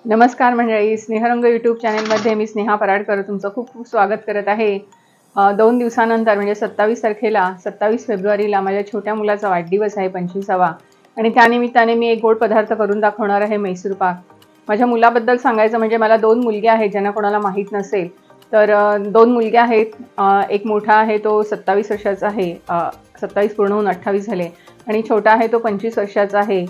नमस्कार मंडळी, स्नेहरंग यूट्यूब चॅनेलमध्ये मी स्नेहा पराडकर तुमचं खूप खूप स्वागत करत आहे। 2 दिवसानंतर म्हणजे 27 तारखेला 27 फेब्रुवारीला माझ्या छोट्या मुलाचा वाढदिवस आहे 25वा आणि त्यानिमित्ताने मी एक गोड पदार्थ करून दाखवणार आहे, मैसूर पाक। माझ्या मुलाबद्दल सांगायचं म्हणजे मला 2 मुलगे आहेत, ज्यांना कोणाला माहीत नसेल तर 2 मुलगे आहेत। एक मोठा आहे तो 27 वर्षाचा आहे, 27 पूर्ण होऊन 28 झाले आणि छोटा आहे तो 25 वर्षाचा आहे।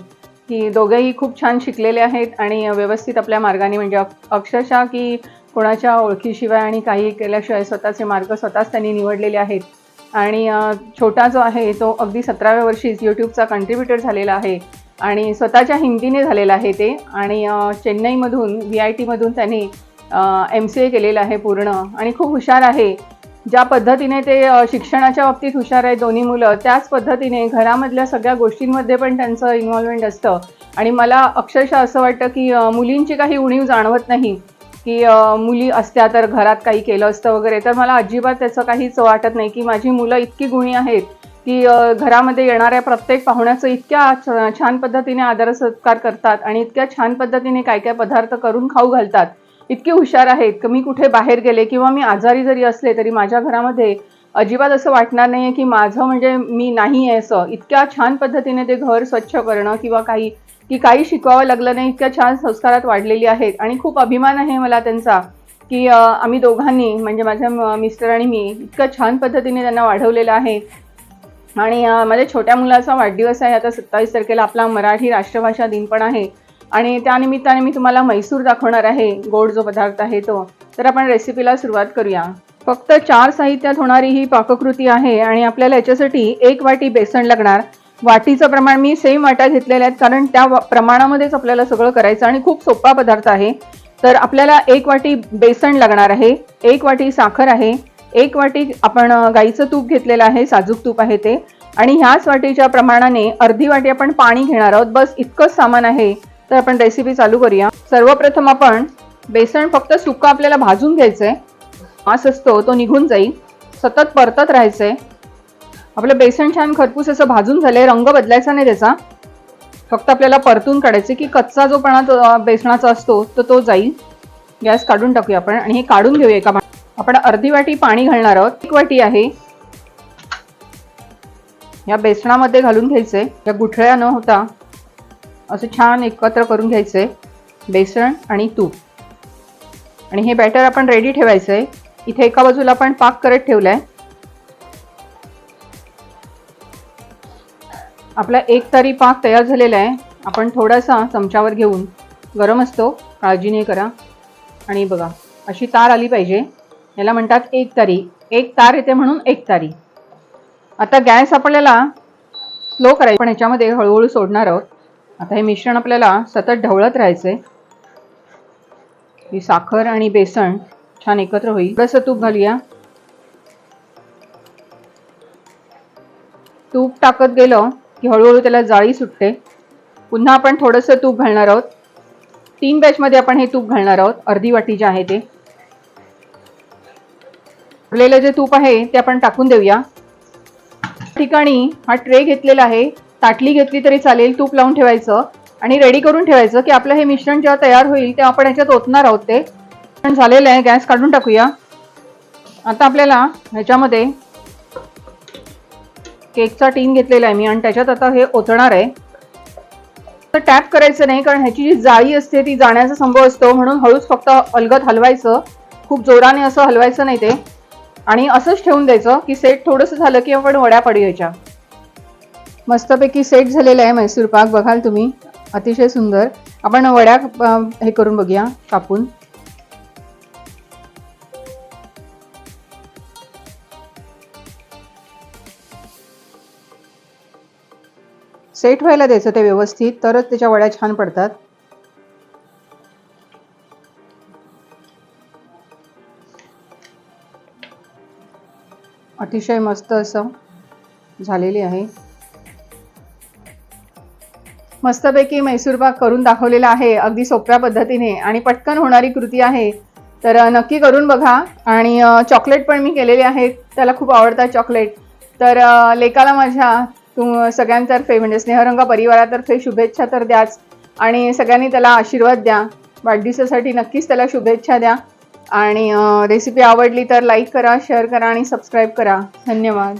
की दोघेही खूप छान शिकलेले आहेत आणि व्यवस्थित आपल्या मार्गाने म्हणजे अक्षरशः की कोणाच्या ओळखीशिवाय आणि काही केल्याशिवाय स्वतःचे मार्ग स्वतःच त्यांनी निवडलेले आहेत। आणि छोटा जो आहे तो अगदी 17व्या वर्षीच यूट्यूबचा कंट्रीब्युटर झालेला आहे आणि स्वतःच्या हिमतीने झालेला आहे ते। आणि चेन्नईमधून VITमधून त्यांनी MCA केलेलं आहे पूर्ण आणि खूप हुशार आहे। ज्या पद्धतीने ते शिक्षणाच्या बाबतीत हुशार आहेत दोन्ही मुलं, त्याच पद्धतीने घरामधल्या सगळ्या गोष्टींमध्ये पण त्यांचं इन्व्हॉल्वमेंट असतं। आणि मला अक्षरशः असं वाटतं की मुलींची काही उणीव जाणवत नाही की मुली असत्या तर घरात काही केलं असतं वगैरे, तर मला अजिबात त्याचं काहीच वाटत नाही की माझी मुलं इतकी गुणी आहेत की घरामध्ये येणाऱ्या प्रत्येक पाहुण्याचं इतक्या छान पद्धतीने आदर सत्कार करतात आणि इतक्या छान पद्धतीने काय काय पदार्थ करून खाऊ घालतात। इतके हुशार आहेत की मी कुठे बाहेर गेले किंवा मी आजारी जरी असले तरी माझ्या घरामध्ये अजिबात असं वाटणार नाही की माझं म्हणजे मी नाही आहे असं। इतक्या छान पद्धतीने ते घर स्वच्छ करणं किंवा काही शिकवावं लागलं नाही, इतक्या छान संस्कारात वाढलेली आहेत आणि खूप अभिमान आहे मला त्यांचा की आम्ही दोघांनी म्हणजे माझ्या मिस्टर आणि मी इतक्या छान पद्धतीने त्यांना वाढवलेलं आहे। आणि माझ्या छोट्या मुलाचा वाढदिवस आहे आता 27 तारखेला, आपला मराठी राष्ट्रभाषा दिन पण आहे आणि त्यानिमित्ताने मी तुम्हाला मैसूर दाखवणार आहे, गोड जो पदार्थ आहे तो। तर आपण रेसिपीला सुरुवात करूया। फक्त 4 साहित्यात होणारी ही पाककृती आहे आणि आपल्याला याच्यासाठी 1 वाटी बेसन लागणार। वाटीचं प्रमाण मी सेम वाट्या घेतलेल्या आहेत कारण त्या प्रमाणामध्येच आपल्याला सगळं करायचं आणि खूप सोपा पदार्थ आहे। तर आपल्याला 1 वाटी बेसन लागणार आहे, 1 वाटी साखर आहे, 1 वाटी आपण गाईचं तूप घेतलेलं आहे, साजूक तूप आहे ते, आणि ह्याच वाटीच्या प्रमाणाने अर्धी वाटी आपण पाणी घेणार आहोत। बस इतकंच सामान आहे। तर आपण रेसिपी चालू करूया। सर्वप्रथम आपण बेसन फक्त सुक्का आपल्याला भाजून घ्यायचंय, वास असतो तो निघून जाईल, सतत परतत राहायचंय। आपलं बेसन छान खरपूस असं भाजून झालंय, रंग बदलायचा नाही त्याचा, फक्त आपल्याला परतून काढायचे की कच्चा जो पणा बेसनाचा असतो तो जाईल। गॅस काढून टाकूया आपण आणि हे काढून घेऊया एका आपण अर्धी वाटी पाणी घालणार आहोत, 1 वाटी आहे या बेसनामध्ये घालून घ्यायचंय। या गुठळ्या न होता असं छान एकत्र करून घ्यायचंय बेसन आणि तूप। आणि हे बॅटर आपण रेडी ठेवायचंय। इथे एका बाजूला आपण पाक करत ठेवलाय। आपला 1 तारी पाक तयार झालेला आहे। आपण थोडासा चमच्यावर घेऊन, गरम असतो काळजी नाही करा, आणि बघा अशी तार आली पाहिजे, याला म्हणतात 1 तारी। 1 तार येते म्हणून 1 तारी। आता गॅस आपल्याला स्लो करायचा, पण याच्यामध्ये हळूहळू सोडणार आहोत। आता हे मिश्रण आपल्याला सतत ढवळत राहायचंय, ही साखर आणि बेसन छान एकत्र होईल। थोडंसं तूप घालूया, तूप टाकत गेलं की हळूहळू त्याला जाळी सुटते। पुन्हा आपण थोडंसं तूप घालणार आहोत, 3 बॅचमध्ये आपण हे तूप घालणार आहोत। अर्धी वाटी जे आहे ते उरलेलं जे तूप आहे ते आपण टाकून देऊया। ठिकाणी हा ट्रे घेतलेला आहे, ताटली घेतली तरी चालेल, तूप लावून ठेवायचं आणि रेडी करून ठेवायचं की आपलं हे मिश्रण जेव्हा तयार होईल तेव्हा आपण याच्यात ओतणार आहोत। ते झालेलं आहे, गॅस काढून टाकूया। आता आपल्याला ह्याच्यामध्ये केकचा टीन घेतलेला आहे मी आणि त्याच्यात आता हे ओतणार आहे। तर टॅप करायचं नाही कारण ह्याची जी जाळी असते ती जाण्याचा संभव असतो, म्हणून हळूच फक्त अलगद हलवायचं, खूप जोराने असं हलवायचं नाही ते, आणि असंच ठेवून द्यायचं की सेट थोडंसं झालं की आपण वड्या पाडूयाच्या। मस्तपैकी सेट झालेला आहे मैसूर पाक, बघाल तुम्ही, अतिशय सुंदर। आपण वड्या हे करून बघूया कापून। सेट व्हायला द्यायचं ते व्यवस्थित, तरच त्याच्या वड्या छान पडतात। अतिशय मस्त असं झालेली आहे। मस्तपैकी मैसूर पाक करून दाखवलेला आहे, अगदी सोप्या पद्धतीने आणि पटकन होणारी कृती आहे। तर नक्की करून बघा। आणि चॉकलेट पण मी केलेले आहेत, त्याला खूप आवडतात चॉकलेट। तर लेकाला माझ्या सगळ्यांतर्फे म्हणजे स्नेहरंग परिवारातर्फे शुभेच्छा तर द्याच आणि सगळ्यांनी त्याला आशीर्वाद द्या। वाढदिवसासाठी नक्कीच त्याला शुभेच्छा द्या आणि रेसिपी आवडली तर लाईक करा, शेअर करा आणि सबस्क्राईब करा. धन्यवाद.